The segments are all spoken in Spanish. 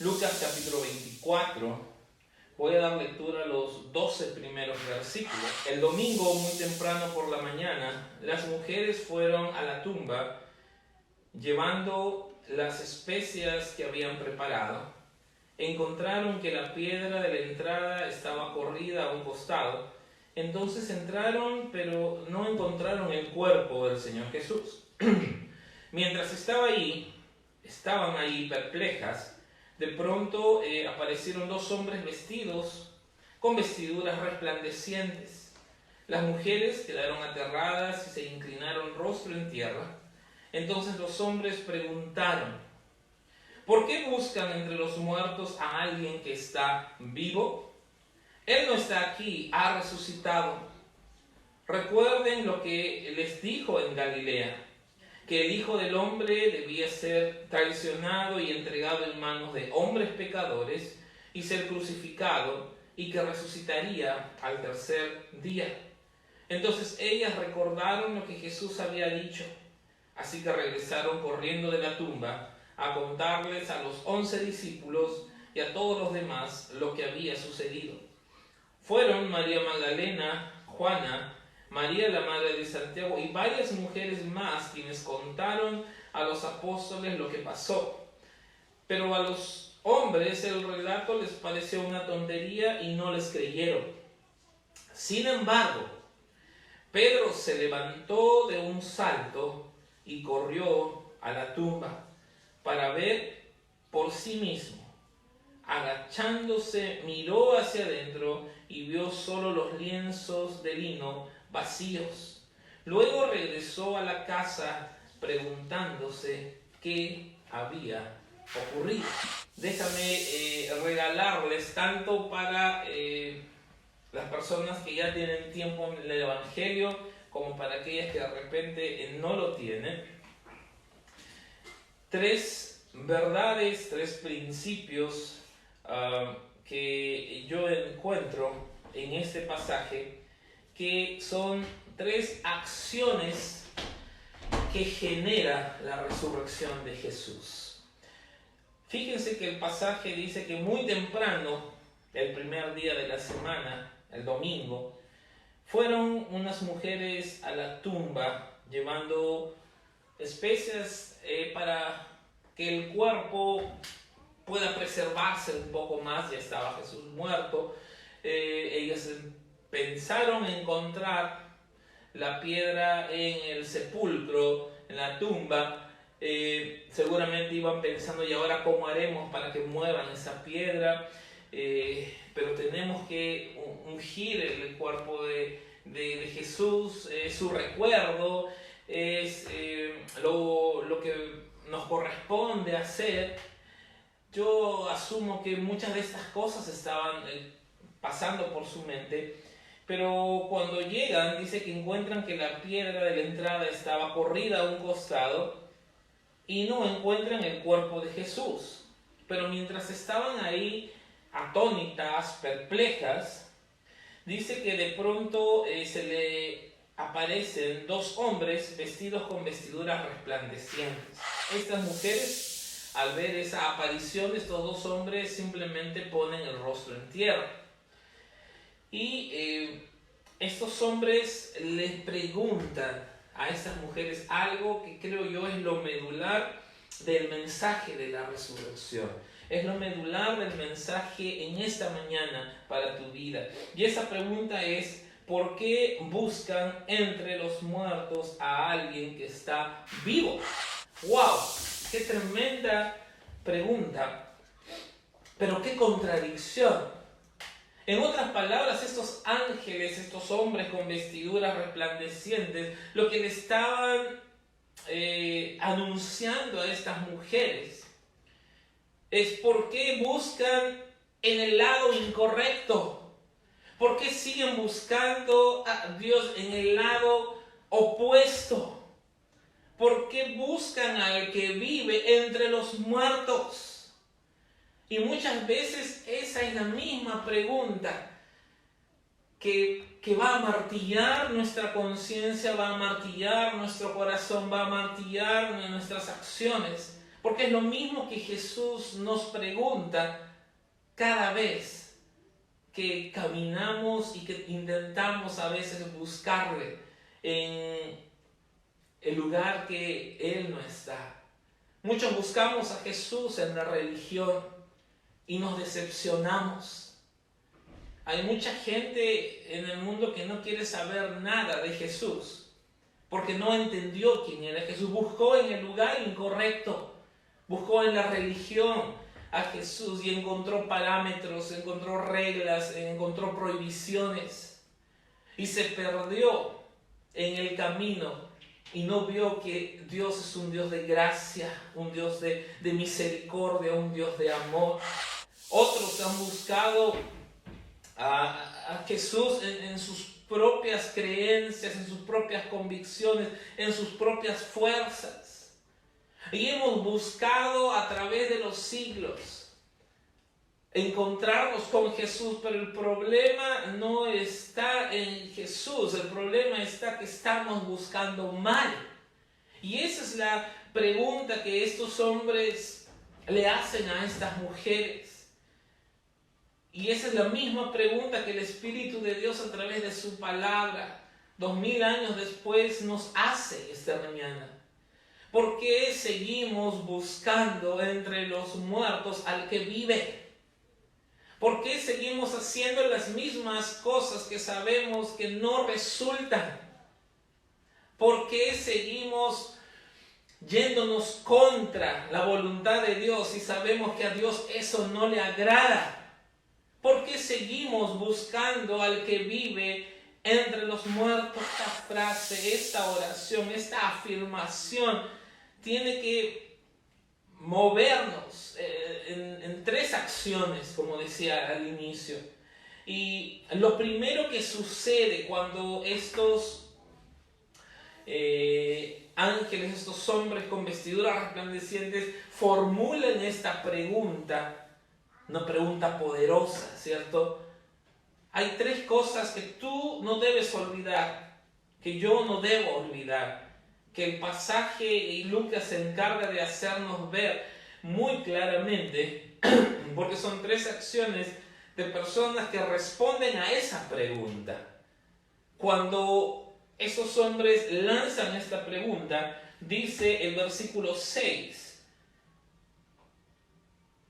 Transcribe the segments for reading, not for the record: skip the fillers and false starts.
Lucas capítulo 24, voy a dar lectura a los 12 primeros versículos. El domingo, muy temprano por la mañana, las mujeres fueron a la tumba llevando las especias que habían preparado. Encontraron que la piedra de la entrada estaba corrida a un costado. Entonces entraron, pero no encontraron el cuerpo del Señor Jesús. Mientras estaban ahí perplejas, de pronto aparecieron dos hombres vestidos con vestiduras resplandecientes. Las mujeres quedaron aterradas y se inclinaron rostro en tierra. Entonces los hombres preguntaron: ¿por qué buscan entre los muertos a alguien que está vivo? Él no está aquí, ha resucitado. Recuerden lo que les dijo en Galilea, que el Hijo del Hombre debía ser traicionado y entregado en manos de hombres pecadores y ser crucificado, y que resucitaría al tercer día. Entonces ellas recordaron lo que Jesús había dicho, así que regresaron corriendo de la tumba a contarles a los 11 discípulos y a todos los demás lo que había sucedido. Fueron María Magdalena, Juana, María la madre de Santiago y varias mujeres más quienes contaron a los apóstoles lo que pasó. Pero a los hombres el relato les pareció una tontería y no les creyeron. Sin embargo, Pedro se levantó de un salto y corrió a la tumba para ver por sí mismo. Agachándose, miró hacia adentro y vio solo los lienzos de lino vacíos. Luego regresó a la casa preguntándose qué había ocurrido. Déjame regalarles, tanto para las personas que ya tienen tiempo en el Evangelio como para aquellas que de repente no lo tienen, 3 verdades, 3 principios que yo encuentro en este pasaje, que son 3 acciones que genera la resurrección de Jesús. Fíjense que el pasaje dice que muy temprano, el primer día de la semana, el domingo, fueron unas mujeres a la tumba llevando especias para que el cuerpo pueda preservarse un poco más. Ya estaba Jesús muerto. Ellas pensaron encontrar la piedra en el sepulcro, en la tumba. Seguramente iban pensando: ¿y ahora cómo haremos para que muevan esa piedra? Pero tenemos que ungir el cuerpo de Jesús. Su recuerdo es lo que nos corresponde hacer. Yo asumo que muchas de estas cosas estaban pasando por su mente, pero cuando llegan dice que encuentran que la piedra de la entrada estaba corrida a un costado y no encuentran el cuerpo de Jesús. Pero mientras estaban ahí atónitas, perplejas, dice que de pronto se le aparecen 2 hombres vestidos con vestiduras resplandecientes. Estas mujeres, al ver esa aparición de estos 2 hombres, simplemente ponen el rostro en tierra. Y estos hombres les preguntan a estas mujeres algo que creo yo es lo medular del mensaje de la resurrección. Es lo medular del mensaje en esta mañana para tu vida. Y esa pregunta es: ¿por qué buscan entre los muertos a alguien que está vivo? ¡Wow! ¡Qué tremenda pregunta! Pero qué contradicción. En otras palabras, estos ángeles, estos hombres con vestiduras resplandecientes, lo que le estaban anunciando a estas mujeres es: ¿por qué buscan en el lado incorrecto? ¿Por qué siguen buscando a Dios en el lado opuesto? ¿Por qué buscan al que vive entre los muertos? Y muchas veces esa es la misma pregunta que va a martillar nuestra conciencia, va a martillar nuestro corazón, va a martillar nuestras acciones. Porque es lo mismo que Jesús nos pregunta cada vez que caminamos y que intentamos a veces buscarle en el lugar que Él no está. Muchos buscamos a Jesús en la religión y nos decepcionamos. Hay mucha gente en el mundo que no quiere saber nada de Jesús porque no entendió quién era Jesús. Buscó en el lugar incorrecto, buscó en la religión a Jesús y encontró parámetros, encontró reglas, encontró prohibiciones y se perdió en el camino y no vio que Dios es un Dios de gracia, un Dios de misericordia, un Dios de amor. Otros han buscado a Jesús en sus propias creencias, en sus propias convicciones, en sus propias fuerzas. Y hemos buscado a través de los siglos encontrarnos con Jesús, pero el problema no está en Jesús, el problema está que estamos buscando mal. Y esa es la pregunta que estos hombres le hacen a estas mujeres. Y esa es la misma pregunta que el Espíritu de Dios a través de su palabra, 2000 años después, nos hace esta mañana. ¿Por qué seguimos buscando entre los muertos al que vive? ¿Por qué seguimos haciendo las mismas cosas que sabemos que no resultan? ¿Por qué seguimos yéndonos contra la voluntad de Dios y sabemos que a Dios eso no le agrada? ¿Por qué seguimos buscando al que vive entre los muertos? Esta frase, esta oración, esta afirmación tiene que movernos en tres acciones, como decía al inicio. Y lo primero que sucede cuando estos ángeles, estos hombres con vestiduras resplandecientes formulan esta pregunta, una pregunta poderosa, ¿cierto? Hay tres cosas que tú no debes olvidar, que yo no debo olvidar, que el pasaje y Lucas se encarga de hacernos ver muy claramente, porque son tres acciones de personas que responden a esa pregunta. Cuando esos hombres lanzan esta pregunta, dice el versículo 6,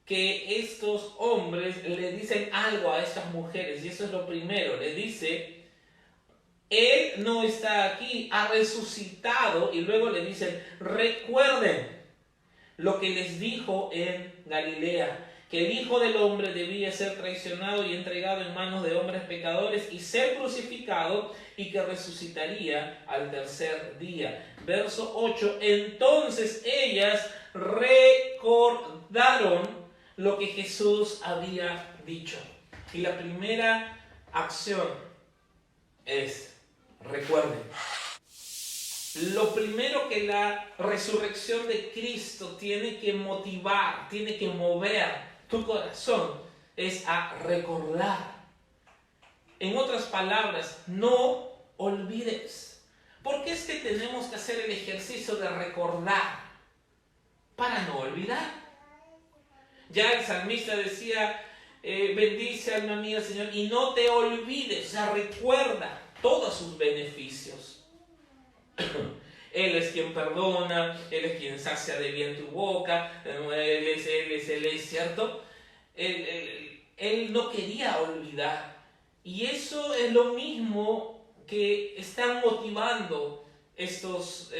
que estos hombres le dicen algo a estas mujeres, y eso es lo primero. Le dice, Él no está aquí, ha resucitado, y luego le dicen, recuerden lo que les dijo en Galilea, que el Hijo del Hombre debía ser traicionado y entregado en manos de hombres pecadores y ser crucificado, y que resucitaría al tercer día. Verso 8, entonces ellas recordaron lo que Jesús había dicho. Y la primera acción es, recuerden. Lo primero que la resurrección de Cristo tiene que motivar, tiene que mover tu corazón, es a recordar. En otras palabras, no olvides. ¿Por qué es que tenemos que hacer el ejercicio de recordar? Para no olvidar. Ya el salmista decía, bendice alma mía, Señor, y no te olvides, o sea, recuerda todos sus beneficios. Él es quien perdona, Él es quien sacia de bien tu boca, Él es, ¿cierto? Él no quería olvidar. Y eso es lo mismo que están motivando estos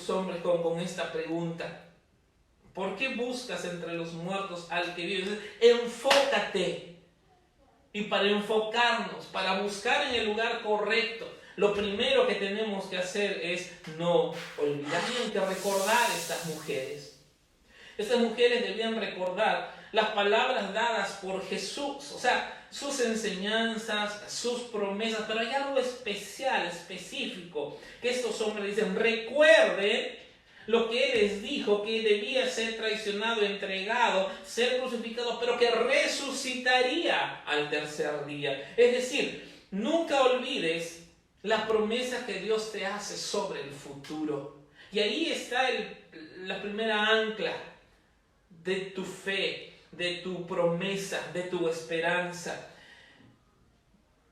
hombres con esta pregunta. ¿Por qué buscas entre los muertos al que vive? Enfócate. Y para enfocarnos, para buscar en el lugar correcto, lo primero que tenemos que hacer es no olvidar. Tienen que recordar estas mujeres. Estas mujeres debían recordar las palabras dadas por Jesús, o sea, sus enseñanzas, sus promesas, pero hay algo especial, específico, que estos hombres dicen, recuerden lo que Él les dijo, que debía ser traicionado, entregado, ser crucificado, pero que resucitaría al tercer día. Es decir, nunca olvides la promesa que Dios te hace sobre el futuro. Y ahí está la primera ancla. de tu fe, de tu promesa, de tu esperanza.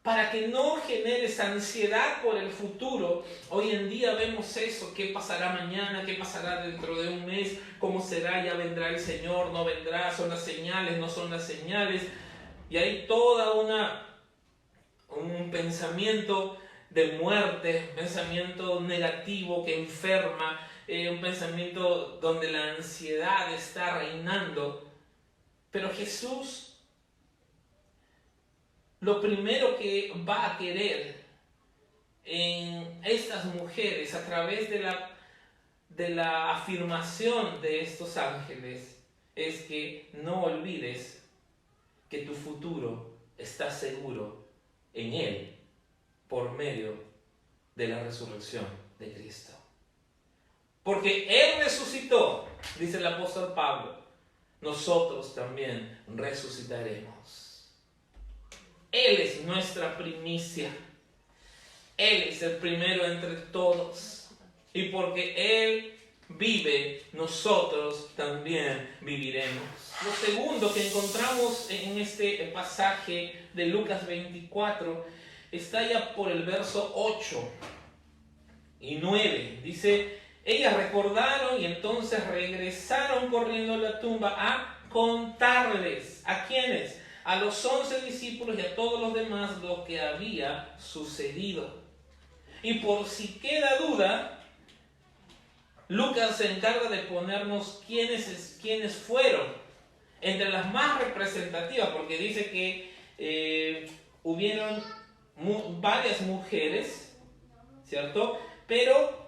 Para que no generes ansiedad por el futuro. Hoy en día vemos eso, qué pasará mañana, qué pasará dentro de un mes, cómo será, ya vendrá el Señor, no vendrá, son las señales, no son las señales. Y hay toda un pensamiento de muerte, un pensamiento negativo que enferma, un pensamiento donde la ansiedad está reinando. Pero Jesús, lo primero que va a querer en estas mujeres a través de la afirmación de estos ángeles es que no olvides que tu futuro está seguro en Él por medio de la resurrección de Cristo. Porque Él resucitó, dice el apóstol Pablo, nosotros también resucitaremos. Él es nuestra primicia. Él es el primero entre todos. Y porque Él vive, nosotros también viviremos. Lo segundo que encontramos en este pasaje de Lucas 24 está ya por el verso 8 y 9. Dice, ellas recordaron y entonces regresaron corriendo a la tumba a contarles. ¿A quiénes? A los 11 discípulos y a todos los demás lo que había sucedido. Y por si queda duda, Lucas se encarga de ponernos quiénes fueron. Entre las más representativas, porque dice que hubieron varias mujeres, ¿cierto? Pero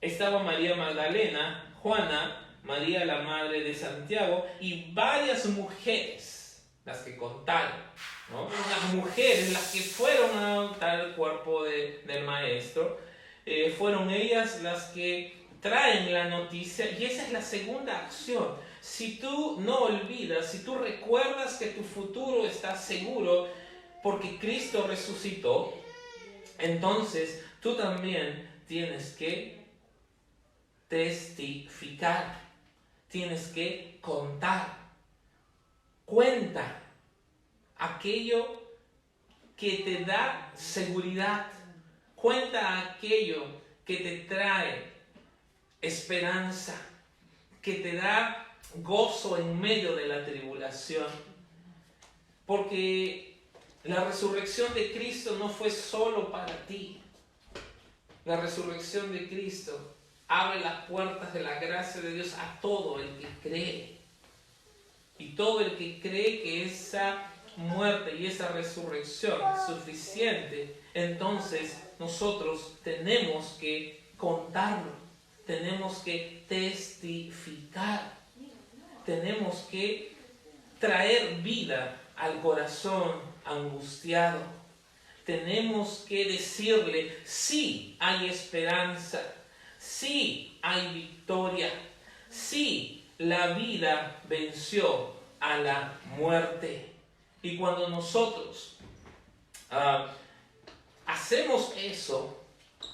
estaba María Magdalena, Juana, María la madre de Santiago y varias mujeres. Las que contaron, ¿no? Las mujeres, las que fueron a untar el cuerpo del maestro, fueron ellas las que traen la noticia, y esa es la segunda acción. Si tú no olvidas, si tú recuerdas que tu futuro está seguro porque Cristo resucitó, entonces tú también tienes que testificar, tienes que contar. Cuenta aquello que te da seguridad. Cuenta aquello que te trae esperanza, que te da gozo en medio de la tribulación. Porque la resurrección de Cristo no fue solo para ti. La resurrección de Cristo abre las puertas de la gracia de Dios a todo el que cree. Y todo el que cree que esa muerte y esa resurrección es suficiente, entonces nosotros tenemos que contarlo, tenemos que testificar, tenemos que traer vida al corazón angustiado. Tenemos que decirle, sí hay esperanza, sí hay victoria, sí la vida venció a la muerte. Y cuando nosotros hacemos eso,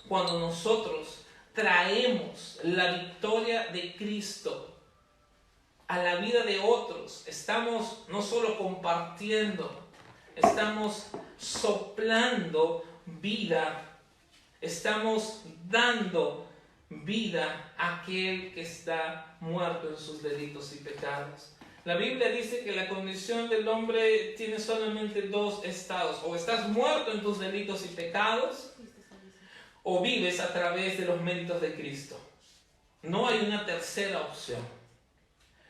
cuando nosotros traemos la victoria de Cristo a la vida de otros, estamos no solo compartiendo, estamos soplando vida, estamos dando vida a aquel que está muerto en sus delitos y pecados. La Biblia dice que la condición del hombre tiene solamente dos estados: o estás muerto en tus delitos y pecados, o vives a través de los méritos de Cristo. No hay una tercera opción.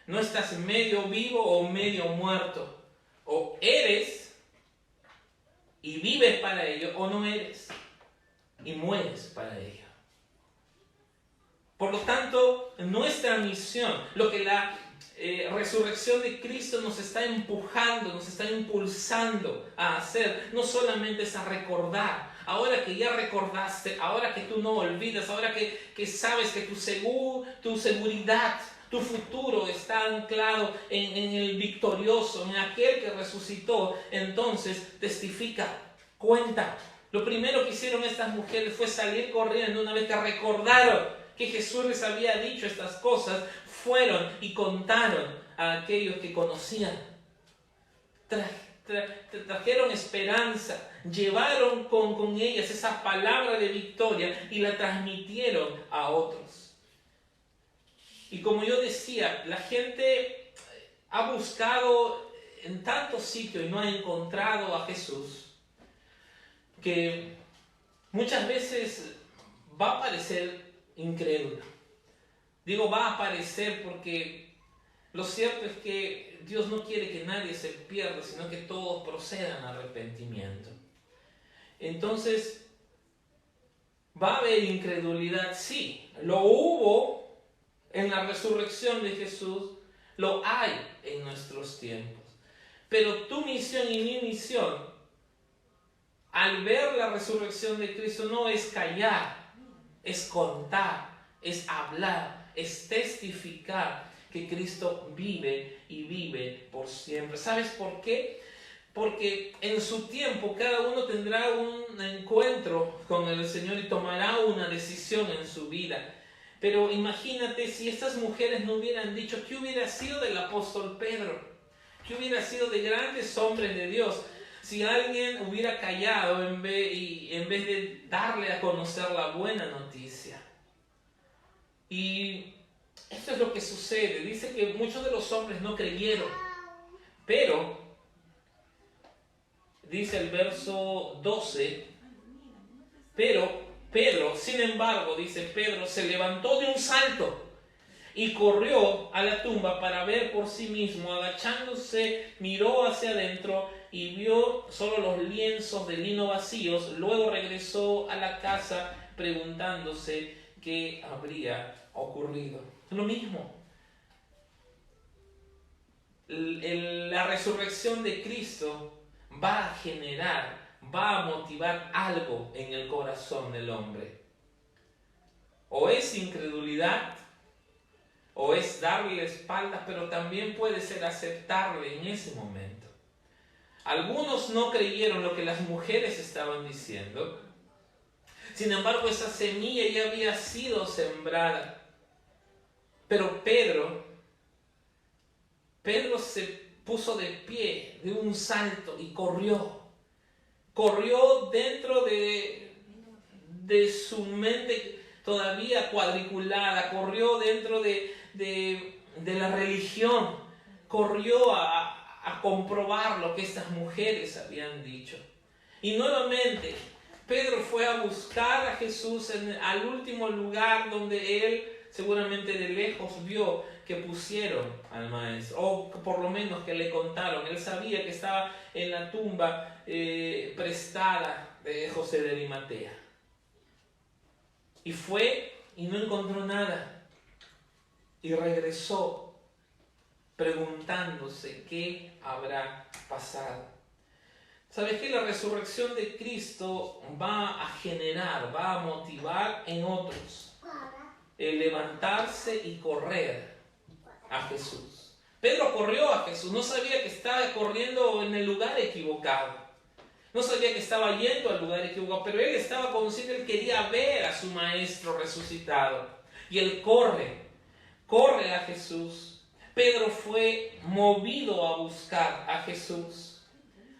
No estás medio vivo o medio muerto. O eres y vives para ello, o no eres y mueres para ello. Por lo tanto, nuestra misión, lo que la resurrección de Cristo nos está empujando, nos está impulsando a hacer, no solamente es a recordar. Ahora que ya recordaste, ahora que tú no olvidas, ahora que sabes que tu seguridad, tu futuro está anclado en el victorioso, en aquel que resucitó, entonces testifica, cuenta. Lo primero que hicieron estas mujeres fue salir corriendo una vez que recordaron que Jesús les había dicho estas cosas. Fueron y contaron a aquellos que conocían. Trajeron esperanza, llevaron con ellas esa palabra de victoria y la transmitieron a otros. Y como yo decía, la gente ha buscado en tantos sitios y no ha encontrado a Jesús, que muchas veces va a parecer incrédula. Digo va a parecer porque lo cierto es que Dios no quiere que nadie se pierda, sino que todos procedan al arrepentimiento. Entonces, ¿va a haber incredulidad? Sí, lo hubo en la resurrección de Jesús, lo hay en nuestros tiempos. Pero tu misión y mi misión, al ver la resurrección de Cristo, no es callar, es contar, es hablar, es testificar que Cristo vive y vive por siempre. ¿Sabes por qué? Porque en su tiempo cada uno tendrá un encuentro con el Señor y tomará una decisión en su vida. Pero imagínate si estas mujeres no hubieran dicho, ¿qué hubiera sido del apóstol Pedro? ¿Qué hubiera sido de grandes hombres de Dios? Si alguien hubiera callado en vez de darle a conocer la buena noticia. Y esto es lo que sucede. Dice que muchos de los hombres no creyeron. Pero, dice el verso 12, pero Pedro, sin embargo, dice Pedro, se levantó de un salto y corrió a la tumba para ver por sí mismo. Agachándose, miró hacia adentro y vio solo los lienzos de lino vacíos. Luego regresó a la casa preguntándose qué habría ocurrido. Lo mismo. La resurrección de Cristo va a generar, va a motivar algo en el corazón del hombre. O es incredulidad, o es darle la espalda, pero también puede ser aceptarle en ese momento. Algunos no creyeron lo que las mujeres estaban diciendo. Sin embargo, esa semilla ya había sido sembrada. Pero Pedro se puso de pie de un salto y corrió. Corrió dentro de su mente todavía cuadriculada, corrió dentro de la religión, corrió a comprobar lo que estas mujeres habían dicho. Y nuevamente, Pedro fue a buscar a Jesús al último lugar donde él seguramente de lejos vio que pusieron al maestro, o por lo menos que le contaron. Él sabía que estaba en la tumba prestada de José de Arimatea. Y fue y no encontró nada. Y regresó preguntándose qué habrá pasado. ¿Sabes qué? La resurrección de Cristo va a generar, va a motivar en otros el levantarse y correr a Jesús. Pedro corrió a Jesús, no sabía que estaba corriendo en el lugar equivocado. No sabía que estaba yendo al lugar equivocado, pero él estaba consciente, él quería ver a su maestro resucitado. Y él corre a Jesús. Pedro fue movido a buscar a Jesús.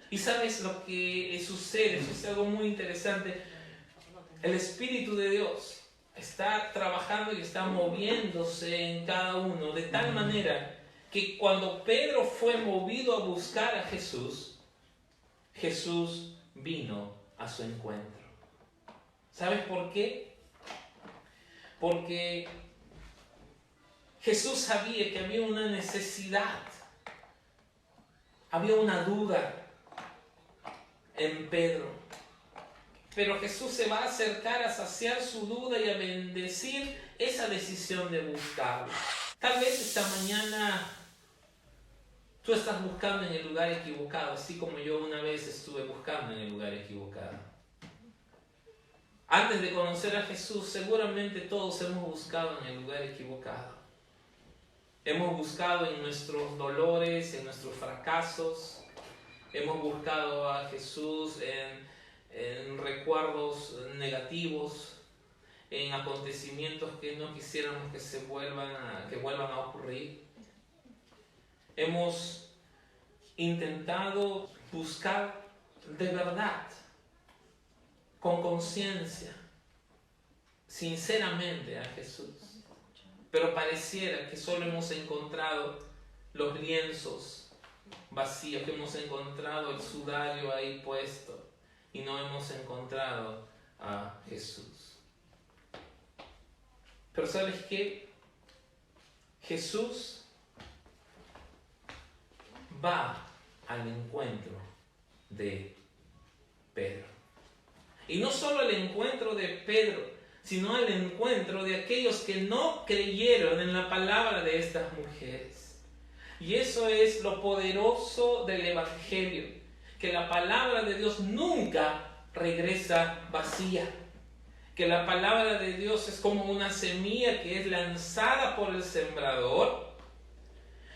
Y sabes lo que sucede, eso es algo muy interesante. El Espíritu de Dios está trabajando y está moviéndose en cada uno, de tal manera que cuando Pedro fue movido a buscar a Jesús, Jesús vino a su encuentro. ¿Sabes por qué? Porque Jesús sabía que había una necesidad, había una duda en Pedro. Pero Jesús se va a acercar a saciar su duda y a bendecir esa decisión de buscarlo. Tal vez esta mañana tú estás buscando en el lugar equivocado, así como yo una vez estuve buscando en el lugar equivocado. Antes de conocer a Jesús, seguramente todos hemos buscado en el lugar equivocado. Hemos buscado en nuestros dolores, en nuestros fracasos. Hemos buscado a Jesús en recuerdos negativos, en acontecimientos que no quisiéramos que vuelvan a ocurrir. hemos intentado buscar de verdad, con conciencia, sinceramente a Jesús. Pero pareciera que solo hemos encontrado los lienzos vacíos, que hemos encontrado el sudario ahí puesto y no hemos encontrado a Jesús. Pero ¿sabes qué? Jesús va al encuentro de Pedro. Y no solo el encuentro de Pedro, sino el encuentro de aquellos que no creyeron en la palabra de estas mujeres. Y eso es lo poderoso del Evangelio, que la palabra de Dios nunca regresa vacía. Que la palabra de Dios es como una semilla que es lanzada por el sembrador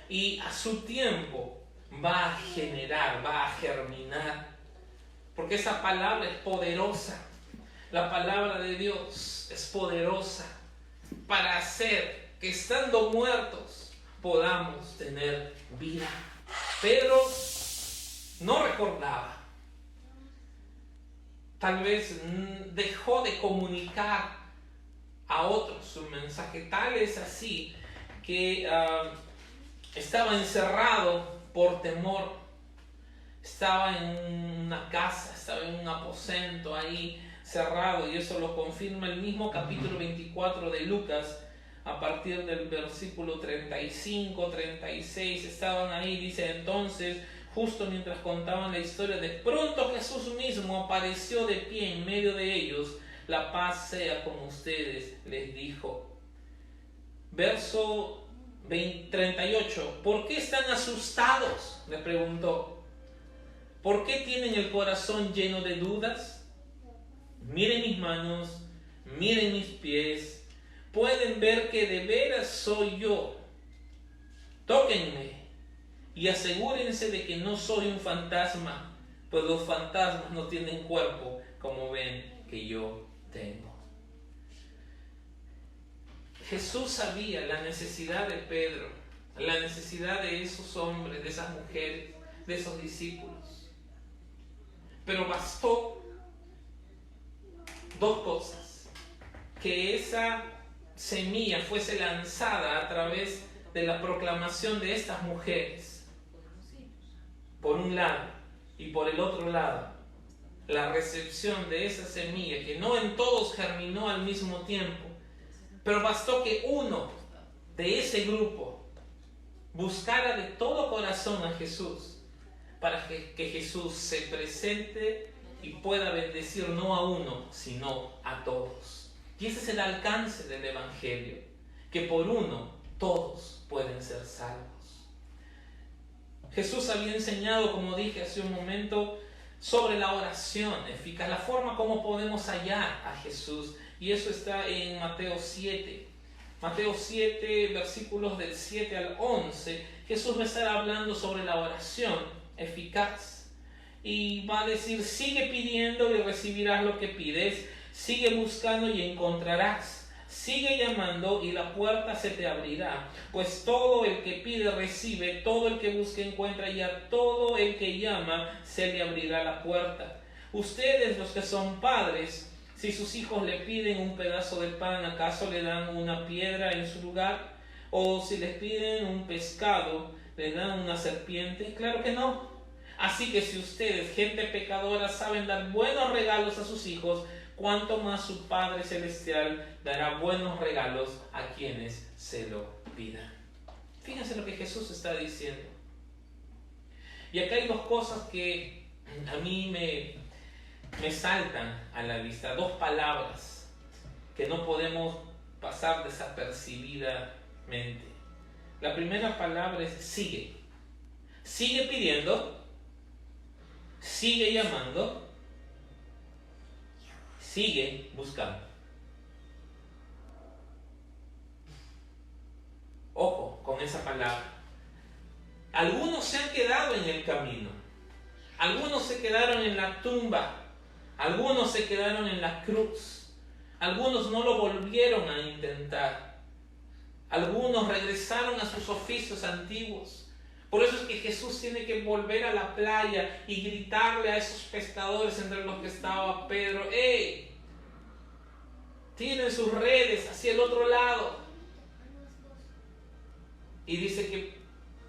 y a su tiempo va a generar, va a germinar. Porque esa palabra es poderosa. La palabra de Dios es poderosa para hacer que estando muertos podamos tener vida. Pedro no recordaba. Tal vez dejó de comunicar a otros su mensaje. Tal es así que estaba encerrado por temor. Estaba en una casa, estaba en un aposento ahí cerrado, y eso lo confirma el mismo capítulo 24 de Lucas, a partir del versículo 35, 36. Estaban ahí, dice: entonces, justo mientras contaban la historia, de pronto Jesús mismo apareció de pie en medio de ellos. La paz sea con ustedes, les dijo. Verso 38. ¿Por qué están asustados?, le preguntó. ¿Por qué tienen el corazón lleno de dudas? Miren mis manos, miren mis pies. Pueden ver que de veras soy yo. Tóquenme y asegúrense de que no soy un fantasma, pues los fantasmas no tienen cuerpo como ven que yo tengo. Jesús sabía la necesidad de Pedro, la necesidad de esos hombres, de esas mujeres, de esos discípulos. Pero bastó dos cosas: que esa semilla fuese lanzada a través de la proclamación de estas mujeres, por un lado, y por el otro lado, la recepción de esa semilla, que no en todos germinó al mismo tiempo, pero bastó que uno de ese grupo buscara de todo corazón a Jesús, para que Jesús se presente y pueda bendecir no a uno, sino a todos. Y ese es el alcance del Evangelio, que por uno todos pueden ser salvos. Jesús había enseñado, como dije hace un momento, sobre la oración eficaz, la forma como podemos hallar a Jesús, y eso está en Mateo 7. Mateo 7, versículos del 7 al 11, Jesús va a estar hablando sobre la oración eficaz. Y va a decir: sigue pidiendo y recibirás lo que pides, sigue buscando y encontrarás, sigue llamando y la puerta se te abrirá. Pues todo el que pide recibe, todo el que busca encuentra, y a todo el que llama se le abrirá la puerta. Ustedes, los que son padres, si sus hijos le piden un pedazo de pan, ¿acaso le dan una piedra en su lugar? ¿O si les piden un pescado, le dan una serpiente? Claro que no. Así que si ustedes, gente pecadora, saben dar buenos regalos a sus hijos, cuánto más su Padre Celestial dará buenos regalos a quienes se lo pidan. Fíjense lo que Jesús está diciendo. Y acá hay dos cosas que a mí me saltan a la vista, dos palabras que no podemos pasar desapercibidamente. La primera palabra es sigue. Sigue pidiendo, sigue llamando, sigue buscando. Ojo con esa palabra. Algunos se han quedado en el camino, algunos se quedaron en la tumba, algunos se quedaron en la cruz, algunos no lo volvieron a intentar, algunos regresaron a sus oficios antiguos, Por eso es que Jesús tiene que volver a la playa y gritarle a esos pescadores entre los que estaba Pedro: ¡Hey! Tienen sus redes hacia el otro lado. Y dice que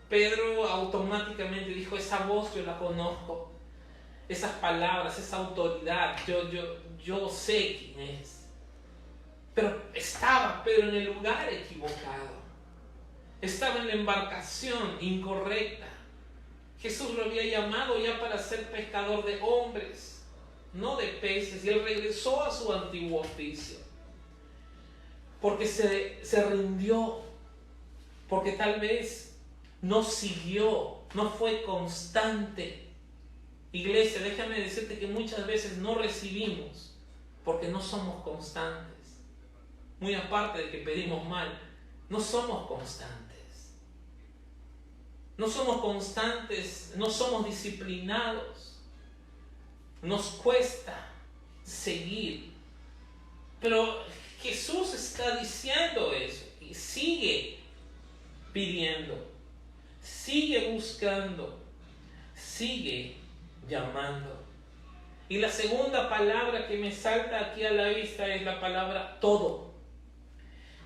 Pedro automáticamente dijo: esa voz yo la conozco, esas palabras, esa autoridad, yo sé quién es. Pero estaba Pedro en el lugar equivocado. Estaba en la embarcación incorrecta. Jesús lo había llamado ya para ser pescador de hombres, no de peces. Y él regresó a su antiguo oficio. Porque se rindió. Porque tal vez no siguió, no fue constante. Iglesia, déjame decirte que muchas veces no recibimos porque no somos constantes. Muy aparte de que pedimos mal, no somos constantes. No somos constantes, no somos disciplinados. Nos cuesta seguir. Pero Jesús está diciendo eso y sigue pidiendo, sigue buscando, sigue llamando. Y la segunda palabra que me salta aquí a la vista es la palabra todo.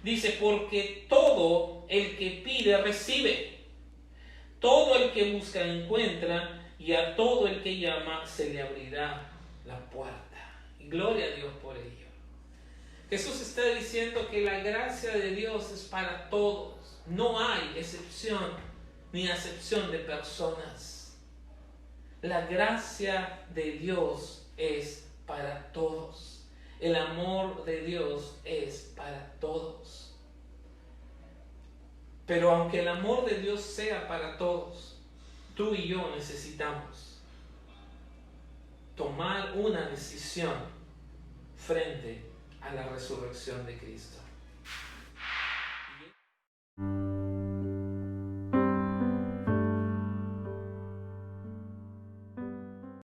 Dice: porque todo el que pide recibe, todo el que busca encuentra, y a todo el que llama se le abrirá la puerta. Y gloria a Dios por ello. Jesús está diciendo que la gracia de Dios es para todos. No hay excepción ni acepción de personas. La gracia de Dios es para todos. El amor de Dios es para todos. Pero aunque el amor de Dios sea para todos, tú y yo necesitamos tomar una decisión frente a la resurrección de Cristo.